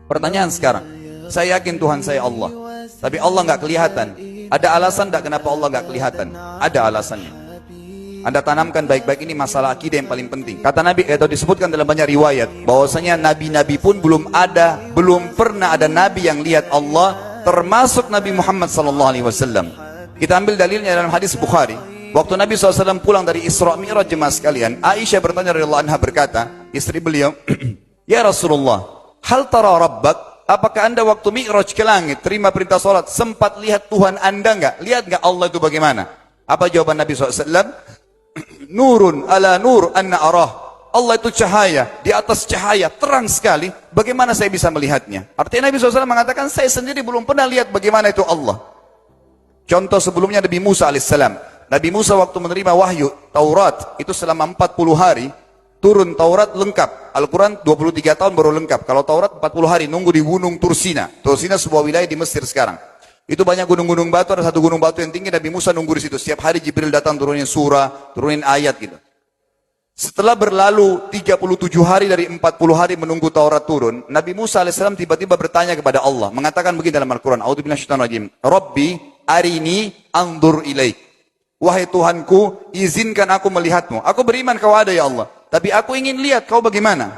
Pertanyaan sekarang, saya yakin Tuhan saya Allah, tapi Allah nggak kelihatan. Ada alasan tak kenapa Allah nggak kelihatan? Ada alasannya. Anda tanamkan baik-baik, ini masalah akidah yang paling penting. Kata Nabi, atau disebutkan dalam banyak riwayat, bahwasanya nabi-nabi pun belum pernah ada nabi yang lihat Allah, termasuk Nabi Muhammad SAW. Kita ambil dalilnya dalam hadis Bukhari. Waktu Nabi SAW pulang dari Isra Mi'raj, jemaah sekalian, Aisyah bertanya radhiyallahu anha, berkata, istri beliau, ya Rasulullah, hal tara rabbak? Apakah anda waktu Mi'raj ke langit, terima perintah sholat, sempat lihat Tuhan anda enggak? Lihat enggak Allah itu bagaimana? Apa jawaban Nabi SAW? Nurun ala nur anna arah. Allah itu cahaya, di atas cahaya, terang sekali. Bagaimana saya bisa melihatnya? Artinya Nabi SAW mengatakan, saya sendiri belum pernah lihat bagaimana itu Allah. Contoh sebelumnya Nabi Musa alaihissalam. Nabi Musa waktu menerima wahyu Taurat, itu selama 40 hari, turun Taurat lengkap. Al-Quran 23 tahun baru lengkap. Kalau Taurat 40 hari, nunggu di gunung Tursina. Tursina sebuah wilayah di Mesir sekarang. Itu banyak gunung-gunung batu, ada satu gunung batu yang tinggi, Nabi Musa nunggu di situ. Setiap hari Jibril datang turunin surah, turunin ayat gitu. Setelah berlalu 37 hari dari 40 hari menunggu Taurat turun, Nabi Musa alaihissalam tiba-tiba bertanya kepada Allah, mengatakan begini dalam Al-Quran, A'udzu billahi rajim, Rabbi arini andur ilaik. Wahai Tuhanku, izinkan aku melihatmu. Aku beriman kau ada ya Allah, tapi aku ingin lihat kau bagaimana.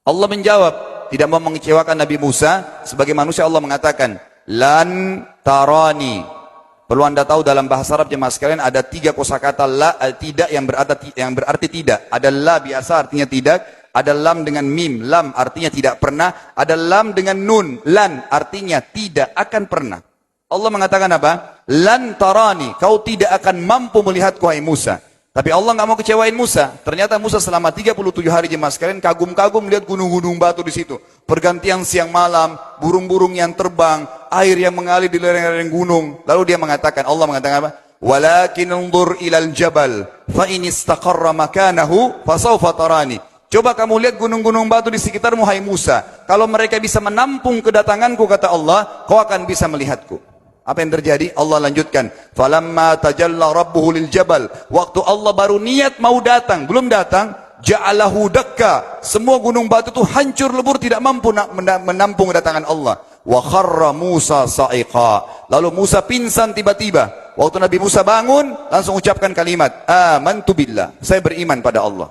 Allah menjawab, tidak mau mengecewakan Nabi Musa. Sebagai manusia Allah mengatakan, lan tarani. Perlu anda tahu dalam bahasa Arab jemaah sekalian ada 3 kosakata la, tidak yang berarti tidak. Ada la biasa artinya tidak, ada lam dengan mim, lam artinya tidak pernah, ada lam dengan nun, lan artinya tidak akan pernah. Allah mengatakan apa? Lan tarani, kau tidak akan mampu melihatku hai Musa. Tapi Allah nggak mau kecewain Musa. Ternyata Musa selama 37 hari jemaah sekalian kagum-kagum melihat gunung-gunung batu di situ. Pergantian siang malam, burung-burung yang terbang, air yang mengalir di lereng-lereng gunung. Lalu dia mengatakan, Allah mengatakan apa? Walakin undur ilal jabal, fa in istaqarra makanahu fasawfa tarani. Coba kamu lihat gunung-gunung batu di sekitarmu hai Musa. Kalau mereka bisa menampung kedatanganku, kata Allah, kau akan bisa melihatku. Apa yang terjadi? Allah lanjutkan, falamma tajalla rabbuhu lil jabal. Waktu Allah baru niat mau datang, belum datang, ja'alahu dakka. Semua gunung batu itu hancur lebur, tidak mampu menampung kedatangan Allah. Wa kharra Musa sa'iqa. Lalu Musa pingsan tiba-tiba. Waktu Nabi Musa bangun, langsung ucapkan kalimat, amantu billah. Saya beriman pada Allah.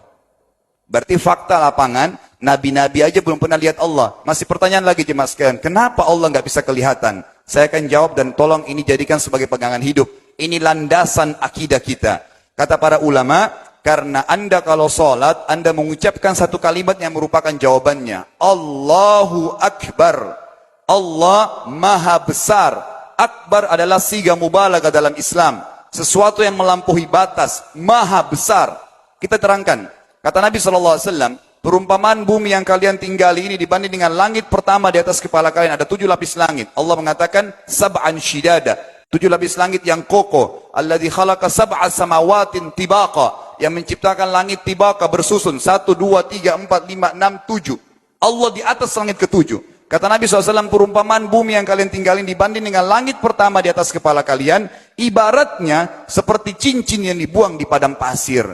Berarti fakta lapangan, nabi-nabi aja belum pernah lihat Allah. Masih pertanyaan lagi jemaah sekalian, kenapa Allah nggak bisa kelihatan? Saya akan jawab dan tolong ini jadikan sebagai pegangan hidup. Ini landasan akidah kita. Kata para ulama, karena anda kalau sholat, anda mengucapkan satu kalimat yang merupakan jawabannya. Allahu Akbar. Allah Maha Besar. Akbar adalah siga mubalaghah dalam Islam. Sesuatu yang melampaui batas. Maha Besar. Kita terangkan. Kata Nabi SAW, perumpamaan bumi yang kalian tinggali ini dibanding dengan langit pertama di atas kepala kalian. Ada 7 lapis langit. Allah mengatakan, sab'an shidada. 7 lapis langit yang kokoh. Alladzi khalaqa sab'a samawatin tibaqa. Yang menciptakan langit tibaqa bersusun. 1, 2, 3, 4, 5, 6, 7. Allah di atas langit ke-7. Kata Nabi SAW, perumpamaan bumi yang kalian tinggalin dibanding dengan langit pertama di atas kepala kalian, ibaratnya seperti cincin yang dibuang di padang pasir.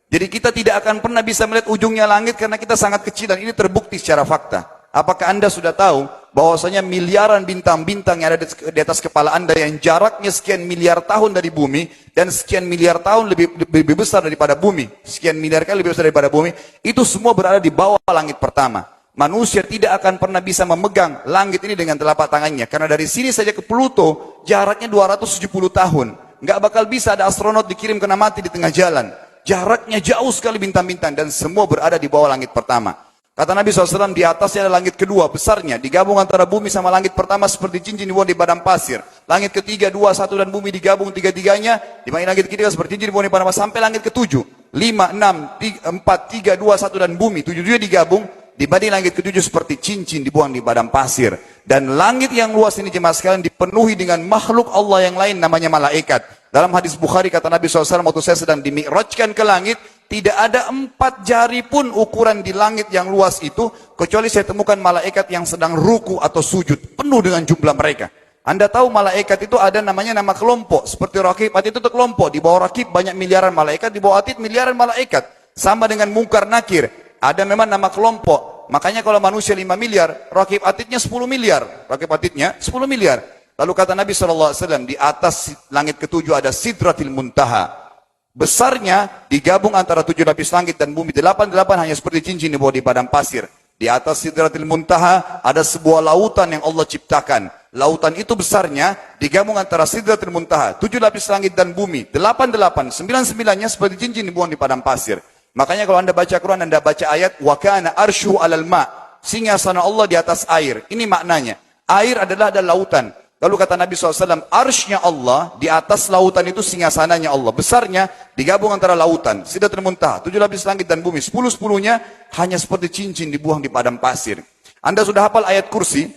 Jadi kita tidak akan pernah bisa melihat ujungnya langit karena kita sangat kecil, dan ini terbukti secara fakta. Apakah anda sudah tahu bahwasanya miliaran bintang-bintang yang ada di atas kepala anda yang jaraknya sekian miliar tahun dari bumi dan sekian miliar tahun lebih besar daripada bumi, sekian miliar kali lebih besar daripada bumi, itu semua berada di bawah langit pertama. Manusia tidak akan pernah bisa memegang langit ini dengan telapak tangannya karena dari sini saja ke Pluto jaraknya 270 tahun. Nggak bakal bisa ada astronot dikirim kena mati di tengah jalan. Jaraknya jauh sekali bintang-bintang dan semua berada di bawah langit pertama. Kata Nabi SAW, di atasnya ada langit kedua besarnya. Digabung antara bumi sama langit pertama seperti cincin dibuang di padang pasir. Langit ketiga, 2, 1 dan bumi digabung tiga-tiganya. Dibanding langit ketiga seperti cincin dibuang di padang pasir sampai langit ke-7. 5, 6, 4, 3, 2, 1 dan bumi. 7 digabung. Dibanding langit ke-7 seperti cincin dibuang di padang pasir. Dan langit yang luas ini jemaah sekalian dipenuhi dengan makhluk Allah yang lain namanya malaikat. Dalam hadis Bukhari kata Nabi SAW, waktu saya sedang dimi'rajkan ke langit, tidak ada 4 jari pun ukuran di langit yang luas itu, kecuali saya temukan malaikat yang sedang ruku atau sujud, penuh dengan jumlah mereka. Anda tahu malaikat itu ada namanya nama kelompok, seperti Rakib, Atid itu kelompok, di bawah Rakib banyak miliaran malaikat, di bawah Atid miliaran malaikat. Sama dengan Munkar Nakir, ada memang nama kelompok. Makanya kalau manusia 5 miliar, rakib atidnya 10 miliar. Rakib atidnya 10 miliar. Lalu kata Nabi SAW, di atas langit ketujuh ada Sidratil Muntaha. Besarnya digabung antara 7 lapis langit dan bumi. 8 hanya seperti cincin di bawah di padang pasir. Di atas Sidratil Muntaha ada sebuah lautan yang Allah ciptakan. Lautan itu besarnya digabung antara Sidratil Muntaha, 7 lapis langit dan bumi. 8, 9-9-nya seperti cincin dibuang di padang pasir. Makanya kalau anda baca Quran, anda baca ayat wa kana arsyu alal ma, singgasana Allah di atas air. Ini maknanya. Air adalah ada lautan. Lalu kata Nabi SAW, arsy-nya Allah di atas lautan itu singgasananya Allah. Besarnya digabung antara lautan, Sidratul Muntaha, 7 lapis langit dan bumi. 10-10-nya hanya seperti cincin dibuang di padang pasir. Anda sudah hafal ayat kursi?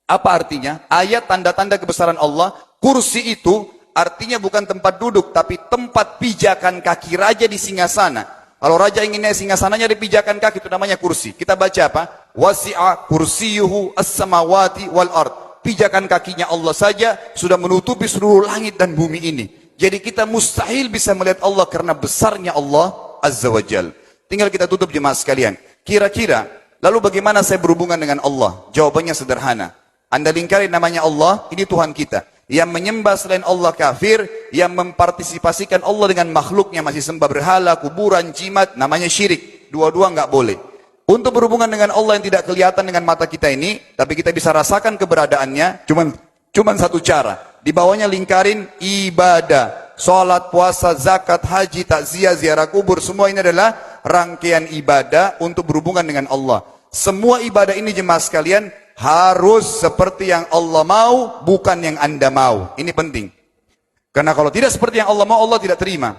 Apa artinya? Ayat tanda-tanda kebesaran Allah. Kursi itu artinya bukan tempat duduk, tapi tempat pijakan kaki raja di singgasana. Kalau raja ingin naik singgasananya dipijakan kaki, itu namanya kursi. Kita baca apa? Wasi'a kursiyuhu as-samawati wal ard. Pijakan kakinya Allah saja sudah menutupi seluruh langit dan bumi ini. Jadi kita mustahil bisa melihat Allah karena besarnya Allah Azza wa Jal. Tinggal kita tutup jemaah sekalian. Kira-kira, lalu bagaimana saya berhubungan dengan Allah? Jawabannya sederhana. Anda lingkari namanya Allah, ini Tuhan kita. Yang menyembah selain Allah kafir, yang mempartisipasikan Allah dengan makhluknya, masih sembah berhala, kuburan, jimat, namanya syirik. Dua-dua nggak boleh. Untuk berhubungan dengan Allah yang tidak kelihatan dengan mata kita ini, tapi kita bisa rasakan keberadaannya, cuman satu cara. Di bawahnya lingkarin ibadah. Salat, puasa, zakat, haji, takziah, ziarah kubur, semua ini adalah rangkaian ibadah untuk berhubungan dengan Allah. Semua ibadah ini jemaah sekalian, harus seperti yang Allah mau, bukan yang Anda mau. Ini penting. Karena kalau tidak seperti yang Allah mau, Allah tidak terima.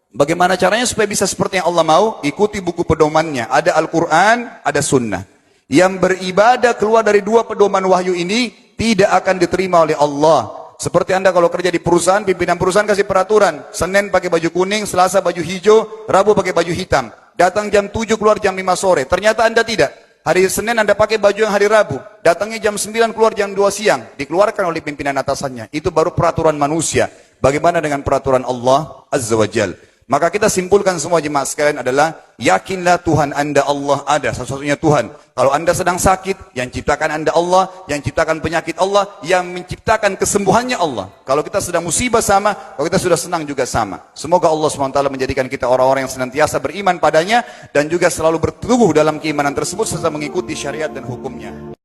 Bagaimana caranya supaya bisa seperti yang Allah mau? Ikuti buku pedomannya. Ada Al-Quran, ada Sunnah. Yang beribadah keluar dari 2 pedoman wahyu ini, tidak akan diterima oleh Allah. Seperti Anda kalau kerja di perusahaan, pimpinan perusahaan kasih peraturan. Senin pakai baju kuning, Selasa baju hijau, Rabu pakai baju hitam. Datang jam 7, keluar jam 5 sore. Ternyata Anda tidak. Hari Senin Anda pakai baju yang hari Rabu. Datangnya jam 9, keluar jam 2 siang. Dikeluarkan oleh pimpinan atasannya. Itu baru peraturan manusia. Bagaimana dengan peraturan Allah Azza wa Jal? Maka kita simpulkan semua jemaah sekalian adalah, yakinlah Tuhan Anda Allah ada, satu-satunya Tuhan. Kalau Anda sedang sakit, yang ciptakan Anda Allah, yang ciptakan penyakit Allah, yang menciptakan kesembuhannya Allah. Kalau kita sedang musibah sama, kalau kita sudah senang juga sama. Semoga Allah SWT menjadikan kita orang-orang yang senantiasa beriman padanya, dan juga selalu bertumbuh dalam keimanan tersebut, serta mengikuti syariat dan hukumnya.